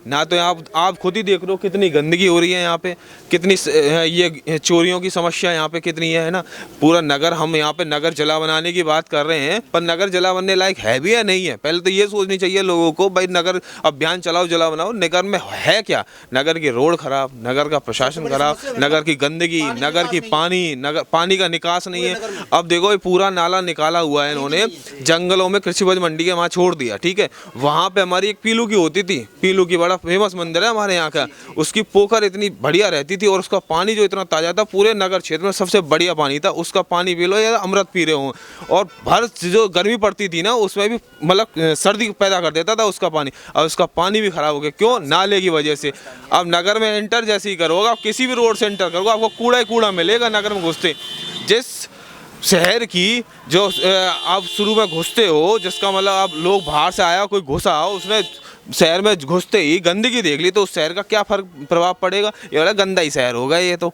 ना तो आप खुद ही देख लो कितनी गंदगी हो रही है यहाँ पे, कितनी ये चोरियों की समस्या यहाँ पे कितनी है ना। पूरा नगर, हम यहाँ पे नगर जला बनाने की बात कर रहे हैं, पर नगर जला बनने लायक है भी या नहीं है, पहले तो ये सोचनी चाहिए लोगों को। भाई नगर अभियान चलाओ, जला बनाओ, नगर में है क्या? नगर की रोड खराब, नगर का प्रशासन खराब, नगर की गंदगी, नगर की पानी का निकास नहीं है। अब देखो ये पूरा नाला निकाला हुआ है इन्होंने जंगलों में, कृषि उपज मंडी के वहाँ छोड़ दिया, ठीक है। वहाँ पे हमारी एक पीलू की होती थी, पीलू की बड़ा फेमस मंदिर है हमारे यहाँ का, उसकी पोखर इतनी बढ़िया रहती थी और उसका पानी जो इतना ताज़ा था, पूरे नगर क्षेत्र में सबसे बढ़िया पानी था। उसका पानी पी लो या अमृत पी रहे हो। और भर जो गर्मी पड़ती थी ना, उसमें भी मतलब सर्दी पैदा कर देता था उसका पानी। अब उसका पानी भी खराब हो गया, क्यों? नाले की वजह से। अब नगर में एंटर जैसे ही करोगे, आप किसी भी रोड से एंटर करोगे, आपको कूड़ा ही कूड़ा मिलेगा नगर में घुसते। जिस शहर की जो आप शुरू में घुसते हो, जिसका मतलब आप लोग बाहर से आया, कोई घुसा हो, उसने शहर में घुसते ही गंदगी देख ली, तो उस शहर का क्या प्रभाव पड़ेगा? ये वाला गंदा ही शहर होगा ये तो।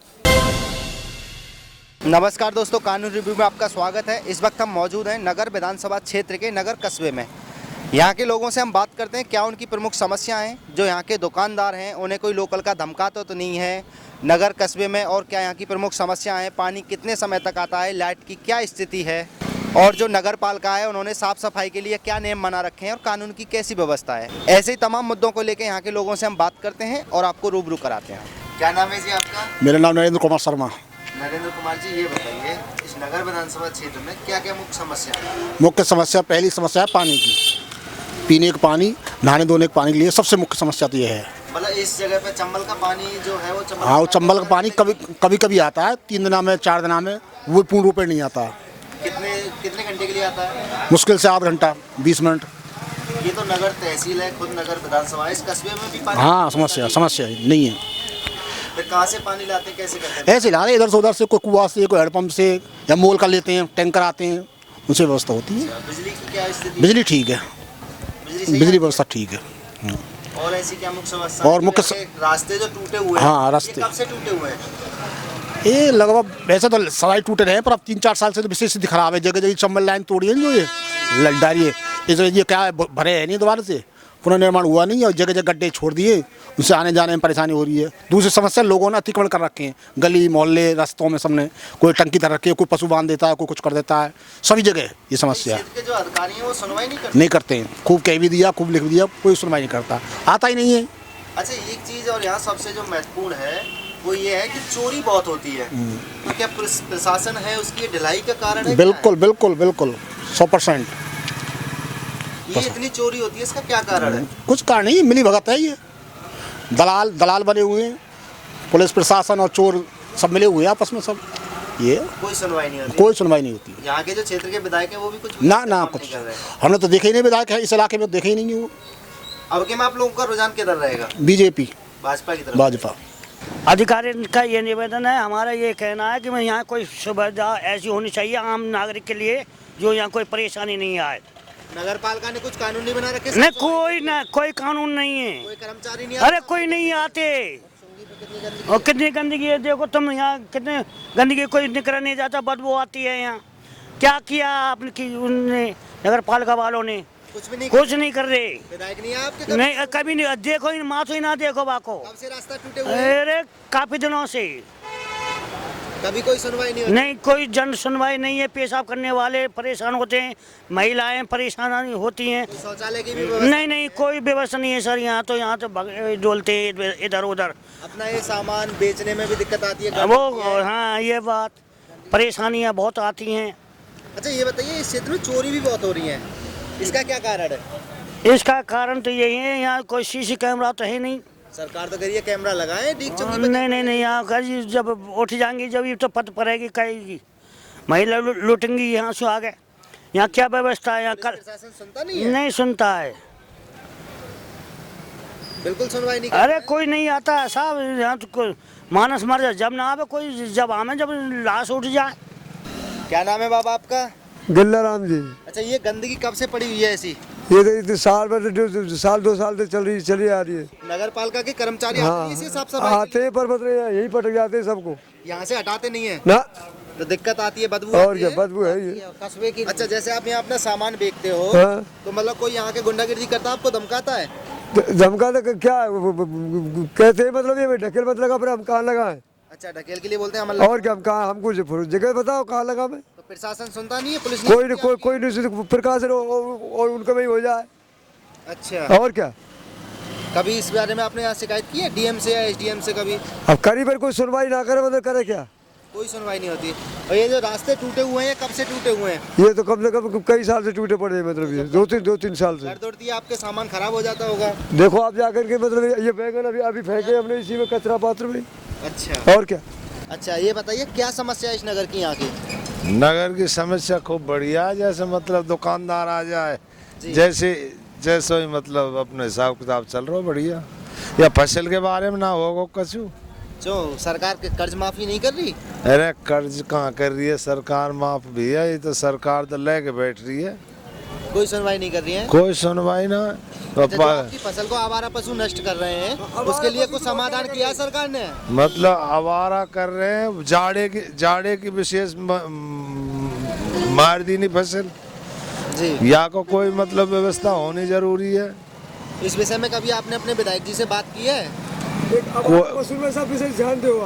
नमस्कार दोस्तों, कानून रिव्यू में आपका स्वागत है। इस वक्त हम मौजूद हैं नगर विधानसभा क्षेत्र के नगर कस्बे में। यहाँ के लोगों से हम बात करते हैं क्या उनकी प्रमुख समस्याएं हैं। जो यहाँ के दुकानदार हैं उन्हें कोई लोकल का धमकाता तो नहीं है नगर कस्बे में, और क्या यहाँ की प्रमुख समस्याएं हैं, पानी कितने समय तक आता है, लाइट की क्या स्थिति है, और जो नगर पालिका है उन्होंने साफ सफाई के लिए क्या नियम बना रखे हैं और कानून की कैसी व्यवस्था है। ऐसे ही तमाम मुद्दों को लेकर यहाँ के लोगों से हम बात करते हैं और आपको रूबरू कराते हैं। क्या नाम है जी आपका? मेरा नाम नरेंद्र कुमार शर्मा। नरेंद्र कुमार जी, ये बताइए इस नगर विधानसभा क्षेत्र में क्या क्या मुख्य समस्या है? मुख्य समस्या, पहली समस्या है पानी की। पीने का पानी, नहाने धोने के पानी के लिए सबसे मुख्य समस्या तो ये है। मतलब इस जगह पे चंबल का पानी जो है वो हाँ, वो चंबल का पानी कभी कभी आता है, 3 दिना में 4 दिना में, वो पूर्ण रूप में नहीं आता। कितने घंटे के लिए आता है? मुश्किल से आधा घंटा 20 मिनट। ये तो नगर तहसील है, खुद नगर विधानसभा, इस कस्बे में भी पानी? हाँ, समस्या नहीं है। फिर कहाँ से पानी लाते, कैसे करते हैं? ऐसे ला रहे इधर से उधर से, कोई कुआं से, कोई हैंडपम्प से, या मोल का लेते हैं, टैंकर आते हैं, उनसे व्यवस्था होती है। बिजली की क्या स्थिति? बिजली ठीक है, बिजली व्यवस्था ठीक है। और ऐसी क्या मुख्य समस्या? और मुख्य रास्ते जो टूटे हुए हैं, हाँ, रास्ते कब से टूटे हुए हैं? ये लगभग वैसे तो सवाई टूटे रहे, पर अब 3-4 साल से तो विशेष स्थिति खराब है। जगह जगह चंबल लाइन तोड़ी है जो ये लड्डारी है, ये क्या है, भरे है नहीं दोबारा से, पुनर्निर्माण हुआ नहीं है, और जगह जगह गड्ढे छोड़ दिए, उनसे आने जाने में परेशानी हो रही है। दूसरी समस्या, लोगों ने अतिक्रमण कर रखे हैं गली मोहल्ले रास्तों में, सबने कोई टंकी धर रखी है, कोई पशु बांध देता है, कोई कुछ कर देता है, सभी जगह ये समस्या है। जो अधिकारी हैं वो सुनवाई नहीं करते हैं। खूब कह भी दिया, खूब लिख दिया, कोई सुनवाई नहीं करता, आता ही नहीं है। अच्छा, एक चीज़ और यहाँ सबसे जो महत्वपूर्ण है वो ये है कि चोरी बहुत होती है, तो क्या प्रशासन है उसकी ढिलाई का कारण है? बिल्कुल 100%। ये इतनी चोरी होती है, इसका क्या कारण है? कुछ कारण नहीं, मिली भगत है। ये दलाल बने हुए हैं, पुलिस प्रशासन और चोर सब मिले हुए हैं आपस में सब। ये कोई सुनवाई नहीं होती? कोई सुनवाई नहीं होती। यहाँ के जो क्षेत्र के विधायक हैं वो भी कुछ ना कुछ हमने तो देखे ही नहीं, विधायक है इस इलाके में, देखे ही नहीं वो। अब के में आप लोगों का रुझान किधर रहेगा? बीजेपी, भाजपा की तरफ? भाजपा। अधिकारी का ये निवेदन है, हमारा ये कहना है कि यहाँ कोई सुविधा ऐसी होनी चाहिए आम नागरिक के लिए जो यहाँ कोई परेशानी नहीं आए। नगर पालिका ने कुछ कानून नहीं बना रखे? कोई कानून नहीं है, कोई कर्मचारी नहीं? अरे कोई नहीं आते। और कितनी गंदगी है, देखो तुम यहाँ कितने गंदगी, कोई निकल नहीं जाता, बदबू आती है यहाँ। क्या किया आपने उनने, नगर पालिका वालों ने? कुछ नहीं कर रहे। विधायक नहीं है आपके? नहीं, कभी नहीं देखो, इन माथो ही ना देखो बाको। कब से रास्ता टूटे हुए हैं? अरे काफी दिनों से। कभी कोई सुनवाई नहीं होती? नहीं, कोई जन सुनवाई नहीं है। पेशाब करने वाले परेशान होते हैं, महिलाएं परेशान होती हैं। शौचालय की भी व्यवस्था? नहीं, कोई व्यवस्था नहीं है सर। यहाँ तो डोलते हैं इधर उधर। अपना ये सामान बेचने में भी दिक्कत आती है वो हाँ, ये बात, परेशानियाँ बहुत आती हैं। अच्छा, ये बताइए इस क्षेत्र में चोरी भी बहुत हो रही है, इसका क्या कारण है? इसका कारण तो यही है, यहाँ कोई सीसी कैमरा तो है नहीं। सरकार तो करिए कैमरा लगाए डीक चौकी पे। नहीं, यहाँ घर जब उठ जाएंगी, जब ये तो पता पड़ेगी, कहेगी महिला लूटेंगी, यहाँ से आ गए। यहाँ क्या व्यवस्था है? यहाँ प्रशासन सुनता नहीं है? नहीं सुनता है, बिल्कुल सुनवाई नहीं। अरे कोई नहीं आता है साहब, यहाँ तो मानस मर जाए, जब ना आवे कोई, जब आवे जब लाश उठ जाए। क्या नाम है बाबा आपका? गल्लाराम जी। अच्छा, ये गंदगी कब से पड़ी हुई है ऐसी? ये तो साल 2 साल से चली आ रही है। नगर पालिका के कर्मचारी हाँ, साफ सफाई आते हैं पर यही पटक जाते हैं सबको, यहाँ से हटाते नहीं है ना, तो दिक्कत आती है, बदबू और आती क्या है। बदबू है ये अच्छा, जैसे आप यहाँ अपना सामान बेचते हो, हाँ। तो मतलब कोई यहाँ के गुंडागिर्दी करता है, आपको धमकाता है? धमका तो क्या है, कहते हैं मतलब ये ढकेल मत लगा, पर हम कहाँ लगाएं? अच्छा, ढकेल के लिए बोलते हैं हम और क्या, हम कहाँ, हमको जगह बताओ कहाँ लगा मैं। तो प्रशासन सुनता नहीं है, पुलिस कोई नहीं सुनता, प्रकाशन और उनका में ही हो जाए। अच्छा, और क्या, कभी इस बारे में आपने यहाँ शिकायत की है डीएम से या एसडीएम से? कभी अब करीब कोई सुनवाई ना करे मतलब करे क्या? कोई सुनवाई नहीं होती। और ये जो रास्ते टूटे हुए हैं, कब से टूटे हुए हैं? ये तो कम से कम कई साल से टूटे पड़े हैं, मतलब ये दो तीन साल से। दर्द उड़ती है, आपके सामान खराब हो जाता होगा। देखो आप जाकर के, मतलब ये बैगन अभी फेंके हमने इसी में कचरा पात्र में। अच्छा, और क्या, अच्छा ये बताइए क्या समस्या है इस नगर की यहाँ की? नगर की समस्या खूब बढ़िया है, जैसे मतलब दुकानदार आ जाए, जैसे ही मतलब अपने हिसाब किताब चल रहा हो बढ़िया। या फसल के बारे में ना होगा कछु। जो सरकार के कर्ज माफी नहीं कर रही? अरे कर्ज कहाँ कर रही है सरकार, माफ भी है, ये तो सरकार तो लेके बैठ रही है, कोई सुनवाई नहीं कर रही है। कोई सुनवाई ना। अच्छा, जो आपकी फसल को आवारा पशु नष्ट कर रहे हैं, उसके लिए कुछ समाधान किया सरकार ने? मतलब आवारा कर रहे हैं, जाड़े की विशेष मार दी नहीं फसल जी, या को कोई मतलब व्यवस्था होनी जरूरी है। इस विषय में कभी आपने अपने विधायक जी से बात की है?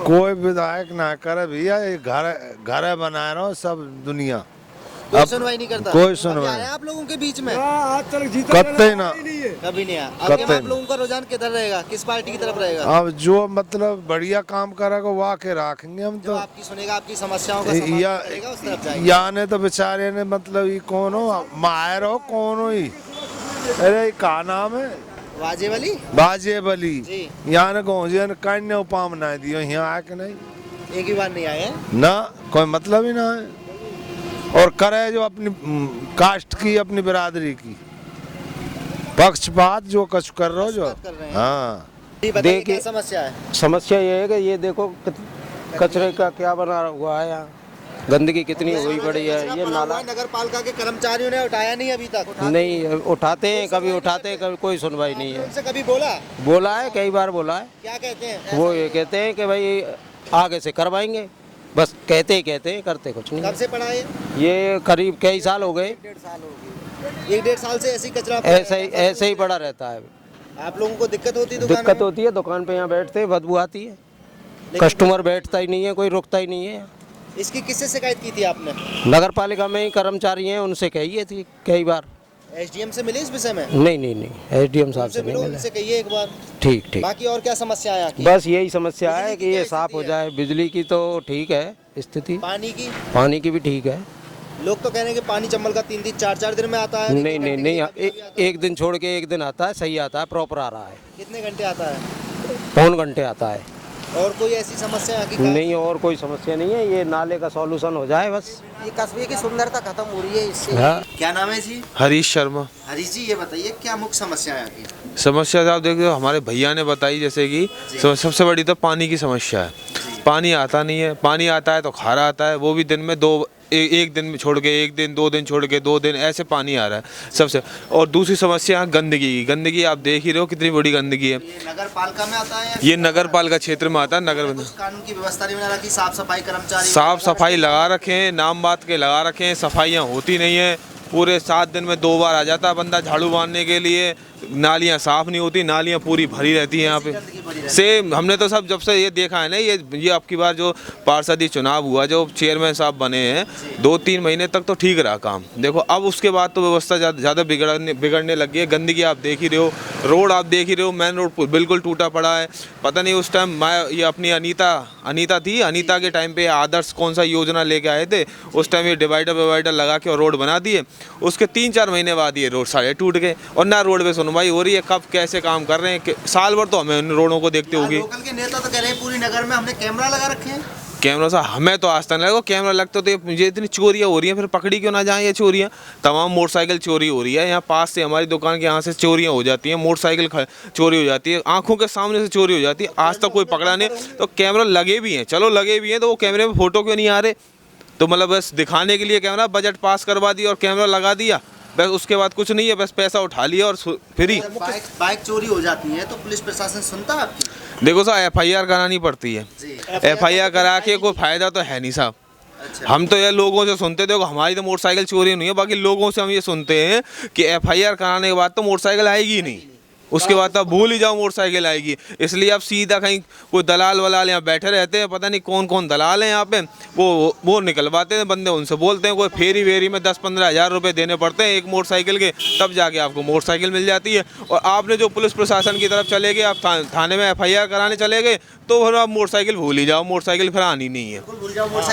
कोई विधायक ना करे भैया, ये घर बनाए रहो सब दुनिया, कोई सुनवाई नहीं करता? कोई सुनवाई कभी आया आप लोगों के बीच में? कत्ते ना, कभी नहीं आया। कत्ते अब आप लोगों का रुझान किधर रहेगा, किस पार्टी की तरफ रहेगा? अब जो मतलब बढ़िया काम करेगा वो आके रखेंगे हम जो तो। आपकी सुनेगा, आपकी समस्याओं का समाधान करेगा, उस तरफ जाएंगे। या ने तो बेचारे ने मतलब ये कौन हो मायर हो कौन हो ही, अरे ये का नाम है, वाजे वाली बाजे बली, जी। यहाँ ने कौन जी कन्या उपाम ना दियो, यहाँ आके नहीं एक ही बार नहीं आए हैं। ना, कोई मतलब ही ना है। और करे जो अपनी कास्ट की, अपनी बिरादरी की पक्षपात जो कुछ कर रहे हो जो। कर रहे हैं। हाँ, जी बताइए देखिए, क्या समस्या है? समस्या ये है कि ये देखो कचरे का क्या बना हुआ है, यहाँ गंदगी कितनी हुई पड़ी है। ये नाला नगर पालिका के कर्मचारियों ने उठाया नहीं अभी तक? नहीं उठाते हैं, कभी उठाते हैं, कभी कोई सुनवाई नहीं है। उनसे कभी बोला? बोला है, कई बार बोला है। क्या कहते हैं? वो ये कहते हैं कि भाई आगे से करवाएंगे, बस कहते ही कहते हैं, करते कुछ नहीं। कब से पड़ा है? ये करीब कई साल हो गए, 1-1.5 साल से ऐसी कचरा ऐसे ही पड़ा रहता है। आप लोगों को दिक्कत होती है? दुकान दिक्कत में? होती है, दुकान पे यहाँ बैठते हैं, बदबू आती है, लेकिन कस्टमर बैठता ही नहीं है, कोई रुकता ही नहीं है। इसकी किससे शिकायत की थी आपने? नगर पालिका में ही कर्मचारी हैं, उनसे कही थी कई बार। एसडीएम से मिले इस विषय में? नहीं, एसडीएम साहब उनसे से नहीं मिलो, मिला। उनसे कहिए एक बार। ठीक। बाकी और क्या समस्या है यहाँ की? बस यही समस्या है बिजली कि की ये क्या साफ स्थिति हो है? जाए। बिजली की तो ठीक है स्थिति, पानी की? पानी की भी ठीक है। लोग तो कह रहे हैं कि पानी चंबल का 3-3 4-4 दिन में आता है। नहीं, एक दिन छोड़ के एक दिन आता है, सही आता है, प्रॉपर आ रहा है। कितने घंटे आता है? पौन घंटे आता है। और कोई ऐसी समस्या यहाँ की? नहीं, और कोई समस्या नहीं है, ये नाले का सॉल्यूशन हो जाए बस। ये कस्बे की सुंदरता खत्म हो रही है इससे। हाँ। क्या नाम है जी? हरीश शर्मा। हरीश जी, ये बताइए क्या मुख्य समस्या है यहाँ की? समस्या तो आप देखते हो, हमारे भैया ने बताई, जैसे कि सबसे बड़ी तो पानी की समस्या है। पानी आता नहीं है, पानी आता है तो खारा आता है, वो भी दिन में एक दिन में छोड़ के एक दिन, 2 दिन छोड़ के 2 दिन, ऐसे पानी आ रहा है सबसे। और दूसरी समस्या है गंदगी आप देख ही रहे हो कितनी बड़ी गंदगी है। ये नगर पालिका में आता है? ये नगर पालिका क्षेत्र में आता है। नगर कुछ कानून की व्यवस्था नहीं बना रखी, साफ सफाई कर्मचारी साफ सफाई लगा रखे हैं, नाम बात के लगा रखे हैं, सफाइयाँ होती नहीं है। पूरे 7 दिन में 2 बार आ जाता है बंदा झाड़ू मारने के लिए। नालियाँ साफ नहीं होती, नालियाँ पूरी भरी रहती हैं यहाँ पे। सेम हमने तो सब जब से ये देखा है ना, ये आपकी बार जो पार्षदी चुनाव हुआ, जो चेयरमैन साहब बने हैं, 2-3 महीने तक तो ठीक रहा काम। देखो अब उसके बाद तो व्यवस्था ज़्यादा बिगड़ने लग गई है। गंदगी आप देख ही रहे हो, रोड आप देख ही रहे हो, मेन रोड बिल्कुल टूटा पड़ा है। पता नहीं उस टाइम ये अपनी अनीता के टाइम पे आदर्श कौन सा योजना लेके आए थे, उस टाइम ये डिवाइडर लगा के और रोड बना दिए। उसके 3-4 महीने बाद ये रोड सारे टूट गए और ना रोड पे सुनवाई हो रही है। कब कैसे काम कर रहे हैं, साल भर तो हमें उन रोडों को देखते होगी। लोकल के नेता तो कह रहे हैं पूरी नगर में हमने कैमरा लगा रखे हैं। कैमरा सा हमें तो आज तक नहीं लगा। कैमरा लगता तो ये इतनी चोरियाँ हो रही हैं, फिर पकड़ी क्यों ना जाएं ये चोरियाँ। तमाम मोटरसाइकिल चोरी हो रही है यहाँ पास से, हमारी दुकान के यहाँ से चोरियाँ हो जाती हैं, मोटरसाइकिल चोरी हो जाती है, आंखों के सामने से चोरी हो जाती है। आज तक कोई पकड़ा नहीं। तो कैमरा लगे भी हैं, चलो लगे भी हैं, तो वो कैमरे में फ़ोटो क्यों नहीं आ रहे? तो मतलब बस दिखाने के लिए कैमरा, बजट पास करवा दिया और कैमरा लगा दिया, बस उसके बाद कुछ नहीं है, बस पैसा उठा लिया और फ्री। बाइक चोरी हो जाती है तो पुलिस प्रशासन सुनता है आपकी? देखो साहब, FIR करानी पड़ती है। FIR करा के कोई फ़ायदा तो है नहीं साहब। अच्छा। हम तो ये लोगों से सुनते थे, हमारी तो मोटरसाइकिल चोरी नहीं है, बाकी लोगों से हम ये सुनते हैं कि FIR कराने के बाद तो मोटरसाइकिल आएगी ही नहीं। उसके बाद तो आप भूल ही जाओ मोटरसाइकिल आएगी। इसलिए आप सीधा कहीं कोई दलाल वलाल यहाँ बैठे रहते हैं, पता नहीं कौन कौन दलाल हैं यहाँ पे, वो निकलवाते हैं बंदे, उनसे बोलते हैं, कोई फेरी वेरी में 10-15 हज़ार रुपये देने पड़ते हैं एक मोटरसाइकिल के, तब जाके आपको मोटरसाइकिल मिल जाती है। और आपने जो पुलिस प्रशासन की तरफ चले गए, आप थाने में FIR कराने चले गए, तो फिर आप मोटरसाइकिल भूल ही जाओ, मोटरसाइकिल फिर आनी नहीं है।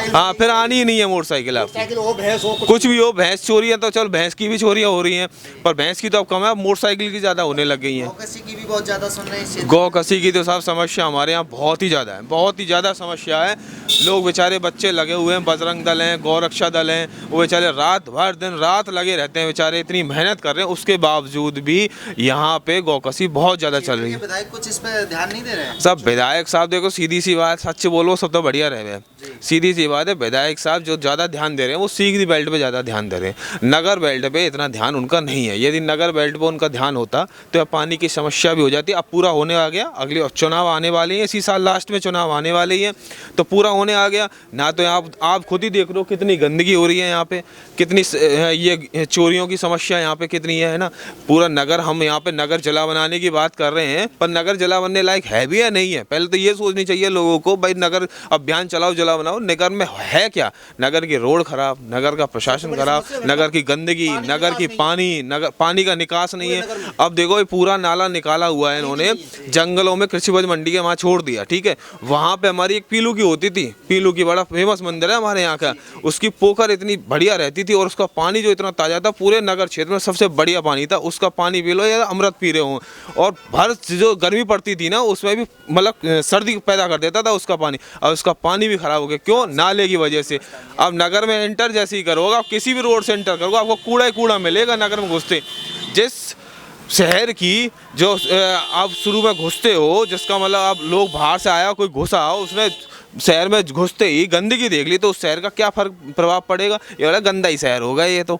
हाँ, फिर आनी ही नहीं है मोटरसाइकिल आपकी। कुछ भी हो, भैंस चोरी है तो चलो भैंस की भी चोरियाँ हो रही हैं, पर भैंस की तो अब कम है, मोटरसाइकिल की ज़्यादा होने लग गई हैं। गौकसी की भी बहुत ज़्यादा सुन रहे हैं। गौकसी की तो साहब समस्या हमारे यहाँ बहुत ही ज़्यादा है, बहुत ही ज़्यादा समस्या है। लोग बेचारे बच्चे लगे हुए हैं, बजरंग दल हैं, गौरक्षा दल हैं, वो बेचारे रात भर दिन रात लगे रहते हैं, बेचारे इतनी मेहनत कर रहे हैं, उसके बावजूद भी यहाँ पे गौकसी बहुत ज़्यादा चल रही है। विधायक कुछ इस पर ध्यान नहीं दे रहे हैं। सब विधायक साहब देखो, सीधी सी बात, सच बोलो सब तो बढ़िया रहे, सीधी सी बात है, विधायक साहब जो ज़्यादा ध्यान दे रहे हैं वो सीधी बेल्ट पे ज़्यादा ध्यान दे रहे हैं, नगर बेल्ट पे इतना ध्यान उनका नहीं है। यदि नगर बेल्ट पे उनका ध्यान होता तो पानी की समस्या भी हो जाती। अब पूरा होने आ गया, अगले चुनाव आने वाले हैं, इसी साल लास्ट में चुनाव आने वाले ही हैं, तो पूरा होने आ गया ना। तो आप खुद ही देख लो कितनी गंदगी हो रही है यहाँ पे, कितनी ये चोरियों की समस्या यहाँ पे कितनी है ना। पूरा नगर, हम यहाँ पे नगर जिला बनाने की बात कर रहे हैं, पर नगर जिला बनने लायक है भी या नहीं है, पहले तो ये सोचनी चाहिए लोगों को, भाई नगर अभियान चलाओ, जिला बनाओ। नगर में है क्या? नगर की रोड खराब, नगर का प्रशासन खराब, नगर की गंदगी, नगर की पानी का निकास नहीं है। अब देखो ये पूरा नाला निकाला हुआ है इन्होंने जंगलों में, कृषि उपज मंडी के वहाँ छोड़ दिया, ठीक है। वहाँ पे हमारी एक पीलू की होती थी, पीलू की बड़ा फेमस मंदिर है हमारे यहाँ का, उसकी पोखर इतनी बढ़िया रहती थी और उसका पानी जो इतना ताज़ा था, पूरे नगर क्षेत्र में सबसे बढ़िया पानी था, उसका पानी पी लो या अमृत पी रहे हो। और भर जो गर्मी पड़ती थी ना, उसमें भी मतलब सर्दी पैदा कर देता था उसका पानी। अब उसका पानी भी खराब हो गया, क्यों? नाले की वजह से। अब नगर में एंटर जैसे ही करोगे, आप किसी भी रोड से एंटर करोगे, आपको कूड़ा ही कूड़ा मिलेगा नगर में घुसते। जिस शहर की जो आप शुरू में घुसते हो, जिसका मतलब आप लोग बाहर से आया, कोई घुसा हो, उसने शहर में घुसते ही गंदगी देख ली, तो उस शहर का क्या फर्क प्रभाव पड़ेगा? ये वाला गंदा ही शहर होगा ये तो।